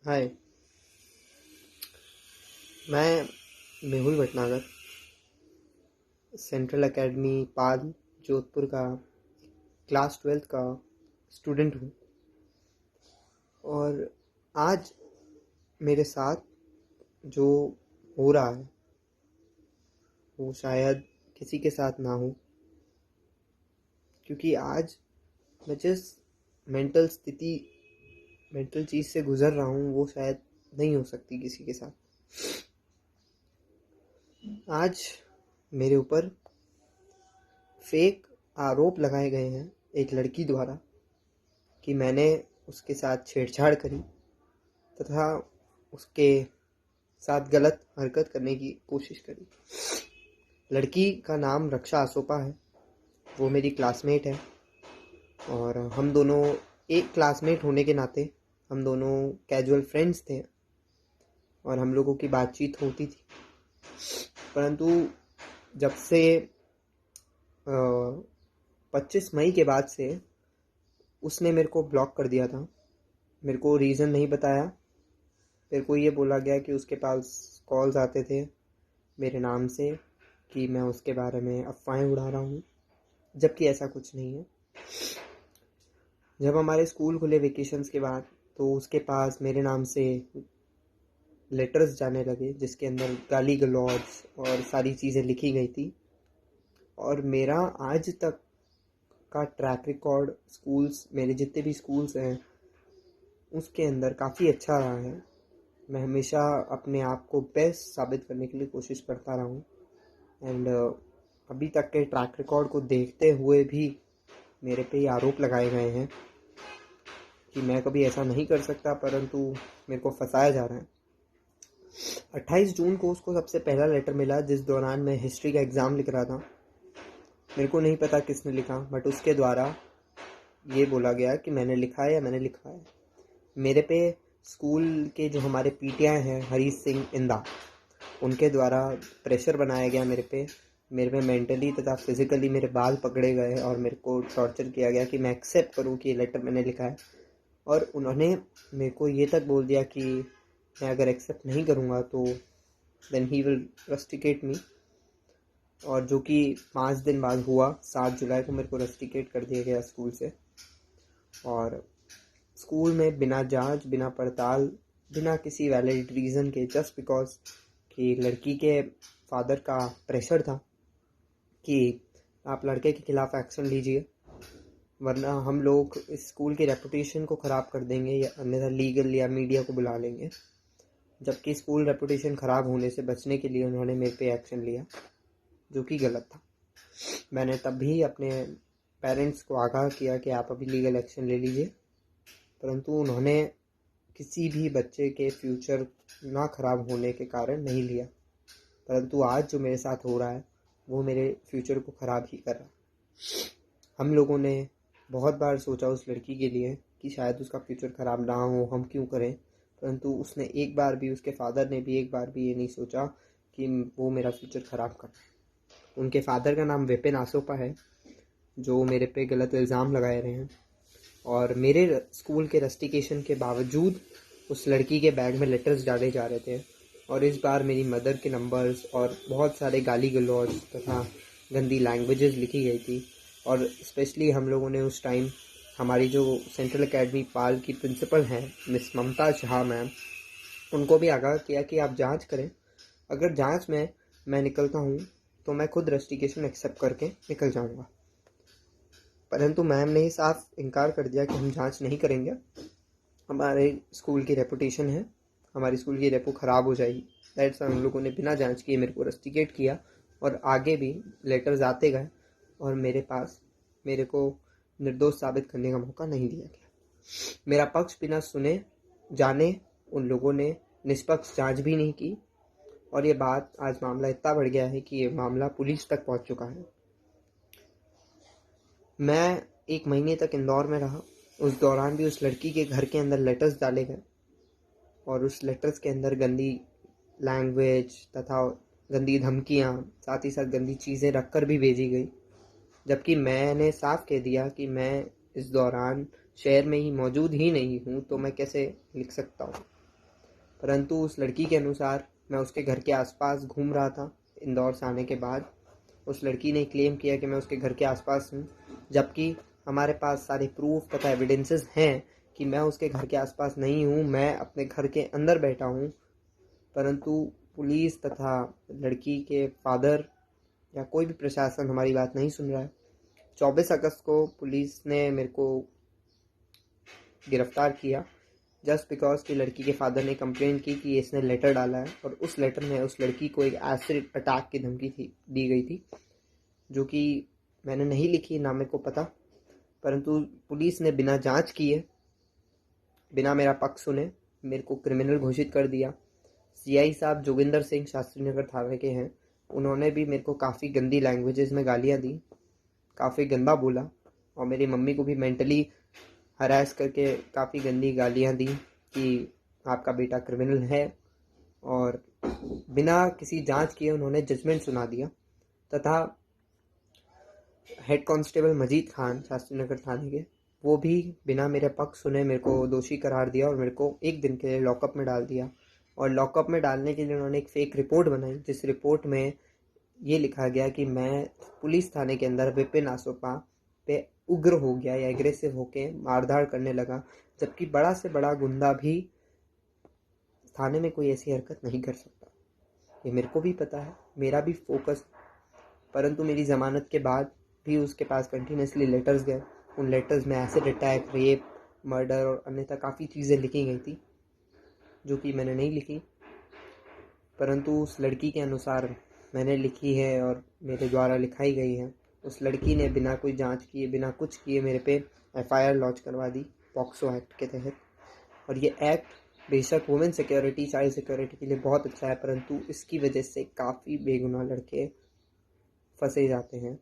हाय। मैं Mehul Bhatnagar central academy पाल जोधपुर का class 12th का स्टूडेंट हूँ। और आज मेरे साथ जो हो रहा है वो शायद किसी के साथ ना हो, क्योंकि आज मैं जिस मेंटल चीज़ से गुज़र रहा हूँ वो शायद नहीं हो सकती किसी के साथ। आज मेरे ऊपर फेक आरोप लगाए गए हैं एक लड़की द्वारा कि मैंने उसके साथ छेड़छाड़ करी तथा उसके साथ गलत हरकत करने की कोशिश करी। लड़की का नाम रक्षा आसोपा है। वो मेरी क्लासमेट है और हम दोनों एक क्लासमेट होने के नाते हम दोनों कैजुअल फ्रेंड्स थे और हम लोगों की बातचीत होती थी। परंतु जब से 25 मई के बाद से उसने मेरे को ब्लॉक कर दिया था। मेरे को रीज़न नहीं बताया। मेरे को ये बोला गया कि उसके पास कॉल्स आते थे मेरे नाम से कि मैं उसके बारे में अफवाहें उड़ा रहा हूँ, जबकि ऐसा कुछ नहीं है। जब हमारे स्कूल खुले वेकेशंस के बाद तो उसके पास मेरे नाम से लेटर्स जाने लगे जिसके अंदर गाली गलौज और सारी चीज़ें लिखी गई थी। और मेरा आज तक का ट्रैक रिकॉर्ड मेरे जितने भी स्कूल्स हैं उसके अंदर काफ़ी अच्छा रहा है। मैं हमेशा अपने आप को बेस्ट साबित करने के लिए कोशिश करता रहा हूँ। एंड अभी तक के ट्रैक रिकॉर्ड को देखते हुए भी मेरे पे ये आरोप लगाए गए हैं कि मैं कभी ऐसा नहीं कर सकता, परंतु मेरे को फंसाया जा रहा है। 28 जून को उसको सबसे पहला लेटर मिला जिस दौरान मैं हिस्ट्री का एग्ज़ाम लिख रहा था। मेरे को नहीं पता किसने लिखा, बट उसके द्वारा ये बोला गया कि मैंने लिखा है या मैंने लिखा है। मेरे पे स्कूल के जो हमारे पीटीआई हैं हरीश सिंह इंदा, उनके द्वारा प्रेशर बनाया गया मेरे पे मेंटली तथा फिज़िकली मेरे बाल पकड़े गए और मेरे को टॉर्चर किया गया कि मैं एक्सेप्ट करूं कि ये लेटर मैंने लिखा है। और उन्होंने मेरे को ये तक बोल दिया कि मैं अगर एक्सेप्ट नहीं करूंगा तो देन ही विल रस्टिकेट मी। और जो कि 5 दिन बाद हुआ। 7 जुलाई को मेरे को रस्टिकेट कर दिया गया स्कूल से। और स्कूल में बिना जांच, बिना पड़ताल, बिना किसी वैलिड रीज़न के, जस्ट बिकॉज कि लड़की के फादर का प्रेशर था कि आप लड़के के खिलाफ एक्शन लीजिए वरना हम लोग इस स्कूल की रेपुटेशन को ख़राब कर देंगे या अन्यथा लीगल या मीडिया को बुला लेंगे। जबकि स्कूल रेपुटेशन ख़राब होने से बचने के लिए उन्होंने मेरे पे एक्शन लिया, जो कि गलत था। मैंने तब भी अपने पेरेंट्स को आगाह किया कि आप अभी लीगल एक्शन ले लीजिए, परंतु उन्होंने किसी भी बच्चे के फ्यूचर ना ख़राब होने के कारण नहीं लिया। परंतु आज जो मेरे साथ हो रहा है वो मेरे फ्यूचर को ख़राब ही कर रहा है। हम लोगों ने बहुत बार सोचा उस लड़की के लिए कि शायद उसका फ्यूचर ख़राब ना हो, हम क्यों करें, परंतु उसने एक बार भी, उसके फादर ने भी एक बार भी ये नहीं सोचा कि वो मेरा फ्यूचर ख़राब कर। उनके फादर का नाम विपिन आसोपा है, जो मेरे पे गलत इल्ज़ाम लगाए रहे हैं। और मेरे स्कूल के रस्टिकेशन के बावजूद उस लड़की के बैग में लेटर्स डाले जा रहे थे। और इस बार मेरी मदर के नंबर्स और बहुत सारे गाली गलौज तथा गंदी लैंग्वेजेस लिखी गई थी। और स्पेशली हम लोगों ने उस टाइम हमारी जो सेंट्रल एकेडमी पाल की प्रिंसिपल हैं मिस ममता झा मैम, उनको भी आगाह किया कि आप जांच करें। अगर जांच में मैं निकलता हूँ तो मैं खुद रस्टिकेशन एक्सेप्ट करके निकल जाऊँगा। परंतु मैम ने ही साफ इनकार कर दिया कि हम जांच नहीं करेंगे, हमारे स्कूल की रेपुटेशन है, हमारी स्कूल की रेपो ख़राब हो जाएगी। दैट्स हम लोगों ने बिना जांच किए मेरे को रस्टिकेट किया और आगे भी लेटर्स आते गए और मेरे को निर्दोष साबित करने का मौका नहीं दिया गया। मेरा पक्ष बिना सुने जाने उन लोगों ने निष्पक्ष जांच भी नहीं की और ये बात, आज मामला इतना बढ़ गया है कि ये मामला पुलिस तक पहुंच चुका है। मैं 1 महीने तक इंदौर में रहा। उस दौरान भी उस लड़की के घर के अंदर लेटर्स डाले गए और उस लेटर्स के अंदर गंदी लैंग्वेज तथा गंदी धमकियाँ, साथ ही साथ गंदी चीज़ें रखकर भी भेजी गई। जबकि मैंने साफ कह दिया कि मैं इस दौरान शहर में ही मौजूद ही नहीं हूँ, तो मैं कैसे लिख सकता हूँ। परंतु उस लड़की के अनुसार मैं उसके घर के आसपास घूम रहा था इंदौर से आने के बाद। उस लड़की ने क्लेम किया कि मैं उसके घर के आसपास हूँ, जबकि हमारे पास सारे प्रूफ तथा एविडेंसेस हैं कि मैं उसके घर के आसपास नहीं हूँ, मैं अपने घर के अंदर बैठा हूँ। परंतु पुलिस तथा लड़की के फादर या कोई भी प्रशासन हमारी बात नहीं सुन रहा है। 24 अगस्त को पुलिस ने मेरे को गिरफ्तार किया जस्ट बिकॉज कि लड़की के फादर ने कंप्लेन की कि इसने लेटर डाला है, और उस लेटर में उस लड़की को एक एसिड अटैक की धमकी दी गई थी, जो कि मैंने नहीं लिखी, ना मेरे को पता। परंतु पुलिस ने बिना जांच किए, बिना मेरा पक्ष सुने मेरे को क्रिमिनल घोषित कर दिया। सीआई साहब जोगिंदर सिंह शास्त्री नगर थाने के हैं, उन्होंने भी मेरे को काफ़ी गंदी लैंग्वेजेस में गालियाँ दी, काफ़ी गंदा बोला, और मेरी मम्मी को भी मेंटली हरास करके काफ़ी गंदी गालियाँ दी कि आपका बेटा क्रिमिनल है, और बिना किसी जांच किए उन्होंने जजमेंट सुना दिया। तथा हेड कांस्टेबल मजीद खान शास्त्री नगर थाने के, वो भी बिना मेरे पक्ष सुने मेरे को दोषी करार दिया और मेरे को 1 दिन के लिए लॉकअप में डाल दिया। और लॉकअप में डालने के लिए उन्होंने एक फ़ेक रिपोर्ट बनाई, जिस रिपोर्ट में ये लिखा गया कि मैं पुलिस थाने के अंदर विपिन आसोपा पे उग्र हो गया या एग्रेसिव होके मारधाड़ करने लगा, जबकि बड़ा से बड़ा गुंडा भी थाने में कोई ऐसी हरकत नहीं कर सकता। ये मेरे को भी पता है, मेरा भी फोकस। परंतु मेरी ज़मानत के बाद भी उसके पास कंटिन्यूसली लेटर्स गए। उन लेटर्स में एसिड अटैक, रेप, मर्डर और अन्यथा काफ़ी चीज़ें लिखी गई थी जो कि मैंने नहीं लिखी, परंतु उस लड़की के अनुसार मैंने लिखी है और मेरे द्वारा लिखाई गई है। उस लड़की ने बिना कोई जांच किए, बिना कुछ किए मेरे पे एफआईआर लॉन्च करवा दी पॉक्सो एक्ट के तहत। और ये एक्ट बेशक वुमेन सिक्योरिटी, चाइल्ड सिक्योरिटी के लिए बहुत अच्छा है, परंतु इसकी वजह से काफ़ी बेगुनाह लड़के फंसे जाते हैं,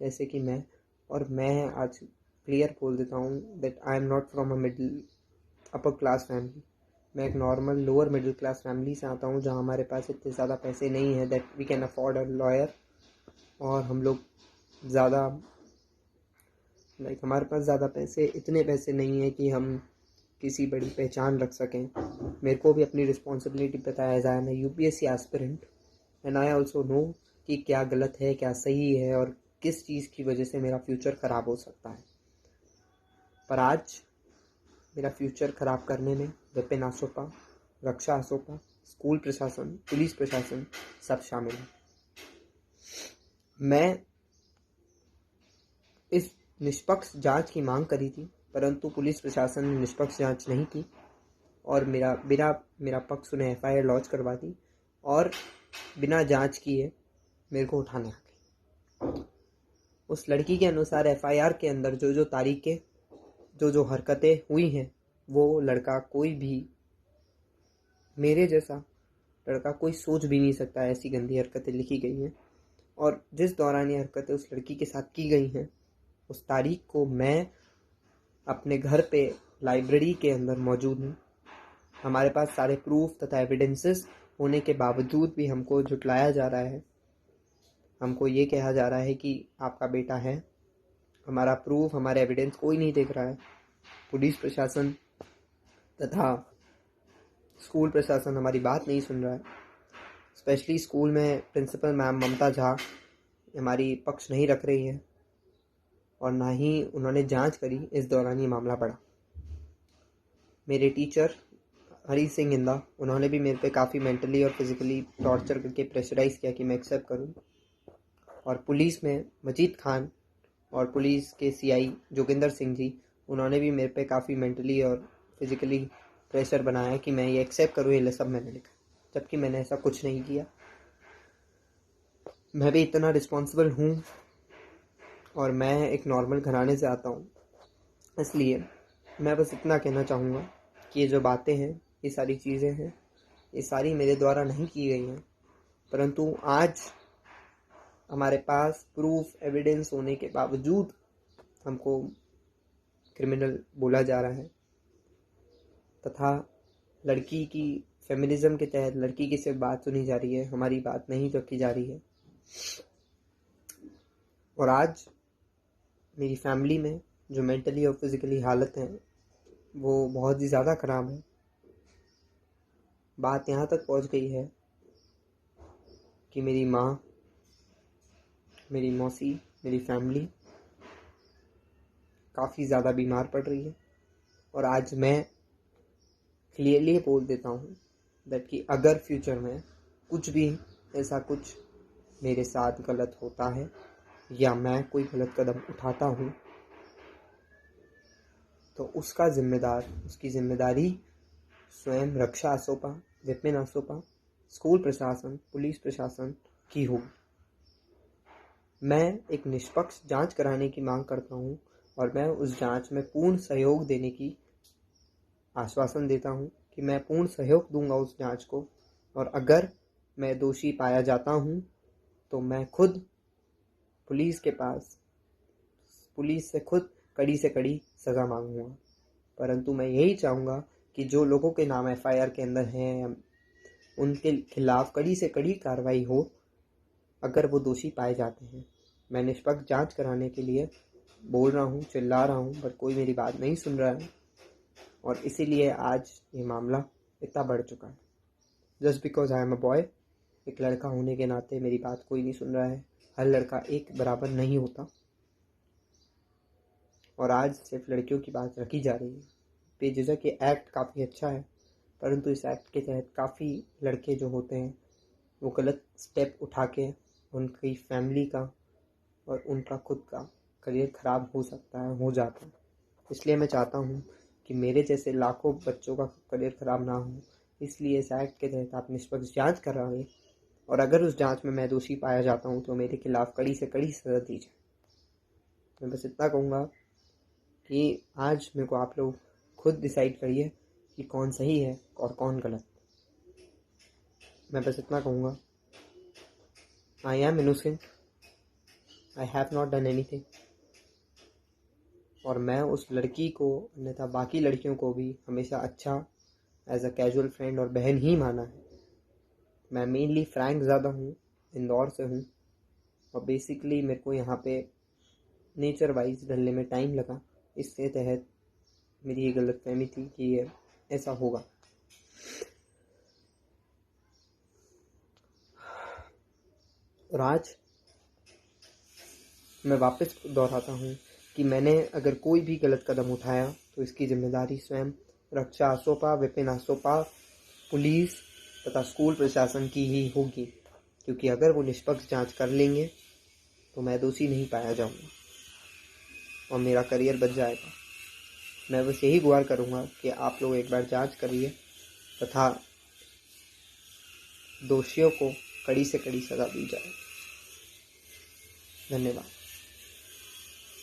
जैसे कि मैं। और मैं आज क्लियर बोल देता हूँ that I am not from a middle upper class family. मैं एक normal lower middle class family से आता हूँ, जहाँ हमारे पास इतने ज़्यादा पैसे नहीं हैं that we can afford a lawyer, और हम लोग ज़्यादा हमारे पास ज़्यादा इतने पैसे नहीं हैं कि हम किसी बड़ी पहचान रख सकें। मेरे को भी अपनी रिस्पॉन्सिबिलिटी पता है, as I am UPSC aspirant, and I also know कि क्या गलत है, क्या सही है, और किस चीज़ की वजह से मेरा फ्यूचर ख़राब हो सकता है। पर आज मेरा फ्यूचर ख़राब करने में विपिन आसोपा, रक्षा आसोपा, स्कूल प्रशासन, पुलिस प्रशासन सब शामिल है। मैं इस निष्पक्ष जांच की मांग करी थी, परंतु पुलिस प्रशासन ने निष्पक्ष जांच नहीं की और मेरा पक्ष सुने एफआईआर लॉन्च करवा दी, और बिना जांच किए मेरे को उठाने आ गई। उस लड़की के अनुसार एफआईआर के अंदर जो तारीखें, जो हरकतें हुई हैं, वो लड़का कोई भी, मेरे जैसा लड़का कोई सोच भी नहीं सकता, ऐसी गंदी हरकतें लिखी गई हैं। और जिस दौरान ये हरकतें उस लड़की के साथ की गई हैं, उस तारीख को मैं अपने घर पे लाइब्रेरी के अंदर मौजूद हूँ। हमारे पास सारे प्रूफ तथा एविडेंसेस होने के बावजूद भी हमको झुटलाया जा रहा है। हमको ये कहा जा रहा है कि आपका बेटा है, हमारा प्रूफ, हमारे एविडेंस कोई नहीं देख रहा है। पुलिस प्रशासन तथा स्कूल प्रशासन हमारी बात नहीं सुन रहा है। स्पेशली स्कूल में प्रिंसिपल मैम ममता झा हमारी पक्ष नहीं रख रही है, और ना ही उन्होंने जांच करी। इस दौरान ये मामला बढ़ा। मेरे टीचर हरी सिंह इंदा, उन्होंने भी मेरे पे काफ़ी मेंटली और फिज़िकली टॉर्चर करके प्रेशराइज किया कि मैं एक्सेप्ट करूं। और पुलिस में मजीद खान और पुलिस के सीआई जोगिंदर सिंह जी, उन्होंने भी मेरे पे काफ़ी मेंटली और फिज़िकली प्रेशर बनाया कि मैं ये एक्सेप्ट करूँ, ये सब मैंने लिखा, जबकि मैंने ऐसा कुछ नहीं किया। मैं भी इतना रिस्पॉन्सिबल हूँ और मैं एक नॉर्मल घराने से आता हूँ, इसलिए मैं बस इतना कहना चाहूँगा कि ये जो बातें हैं, ये सारी चीज़ें हैं, ये सारी मेरे द्वारा नहीं की गई हैं, परंतु आज हमारे पास प्रूफ, एविडेंस होने के बावजूद हमको क्रिमिनल बोला जा रहा है, तथा लड़की की फेमिनिज्म के तहत लड़की की सिर्फ बात सुनी जा रही है, हमारी बात नहीं रखी जा रही है। और आज मेरी फैमिली में जो मेंटली और फिज़िकली हालत है, वो बहुत ही ज़्यादा ख़राब है। बात यहाँ तक पहुँच गई है कि मेरी माँ, मेरी मौसी, मेरी फैमिली काफ़ी ज़्यादा बीमार पड़ रही है। और आज मैं क्लियरली बोल देता हूँ दैट कि अगर फ्यूचर में कुछ भी ऐसा कुछ मेरे साथ गलत होता है या मैं कोई गलत कदम उठाता हूँ तो उसकी जिम्मेदारी स्वयं रक्षा आसोपा, विपिन आसोपा, स्कूल प्रशासन, पुलिस प्रशासन की होगी। मैं एक निष्पक्ष जांच कराने की मांग करता हूँ और मैं उस जांच में पूर्ण सहयोग देने की आश्वासन देता हूँ कि मैं पूर्ण सहयोग दूंगा उस जांच को। और अगर मैं दोषी पाया जाता हूँ तो मैं खुद पुलिस से खुद कड़ी से कड़ी सज़ा मांगूंगा। परंतु मैं यही चाहूँगा कि जो लोगों के नाम FIR के अंदर हैं उनके खिलाफ कड़ी से कड़ी कार्रवाई हो अगर वो दोषी पाए जाते हैं। मैं निष्पक्ष जांच कराने के लिए बोल रहा हूँ, चिल्ला रहा हूँ, बट कोई मेरी बात नहीं सुन रहा है और इसीलिए आज ये मामला इतना बढ़ चुका है। Just because I am a boy, एक लड़का होने के नाते मेरी बात कोई नहीं सुन रहा है। हर लड़का एक बराबर नहीं होता और आज सिर्फ लड़कियों की बात रखी जा रही है। बेझिझक ये एक्ट काफ़ी अच्छा है, परंतु इस एक्ट के तहत काफ़ी लड़के जो होते हैं वो गलत स्टेप उठा के उनकी फैमिली का और उनका खुद का करियर ख़राब हो सकता है, हो जाता है। इसलिए मैं चाहता हूँ कि मेरे जैसे लाखों बच्चों का करियर ख़राब ना हो, इसलिए इस एक्ट के तहत आप निष्पक्ष जांच कराएं और अगर उस जांच में मैं दोषी पाया जाता हूँ तो मेरे खिलाफ कड़ी से कड़ी सज़ा दी जाए। मैं बस इतना कहूँगा कि आज मेरे को आप लोग खुद डिसाइड करिए कि कौन सही है और कौन गलत। मैं बस इतना कहूँगा, I am innocent, I have not done anything. और मैं उस लड़की को अन्यथा बाकी लड़कियों को भी हमेशा अच्छा एज अ कैजुअल फ्रेंड और बहन ही माना है। मैं मेनली फ्रैंक ज़्यादा हूँ, इंदौर से हूँ और बेसिकली मेरे को यहाँ पे नेचर वाइज ढलने में टाइम लगा। इसके तहत मेरी ये गलतफहमी थी कि ये ऐसा होगा। और आज मैं वापस दोहराता हूँ कि मैंने अगर कोई भी गलत कदम उठाया तो इसकी जिम्मेदारी स्वयं रक्षा आसोपा, विपिन आसोपा, पुलिस तथा स्कूल प्रशासन की ही होगी, क्योंकि अगर वो निष्पक्ष जांच कर लेंगे तो मैं दोषी नहीं पाया जाऊँगा और मेरा करियर बच जाएगा। मैं बस यही गुहार करूँगा कि आप लोग एक बार जांच करिए तथा दोषियों को कड़ी से कड़ी सज़ा दी जाए। धन्यवाद।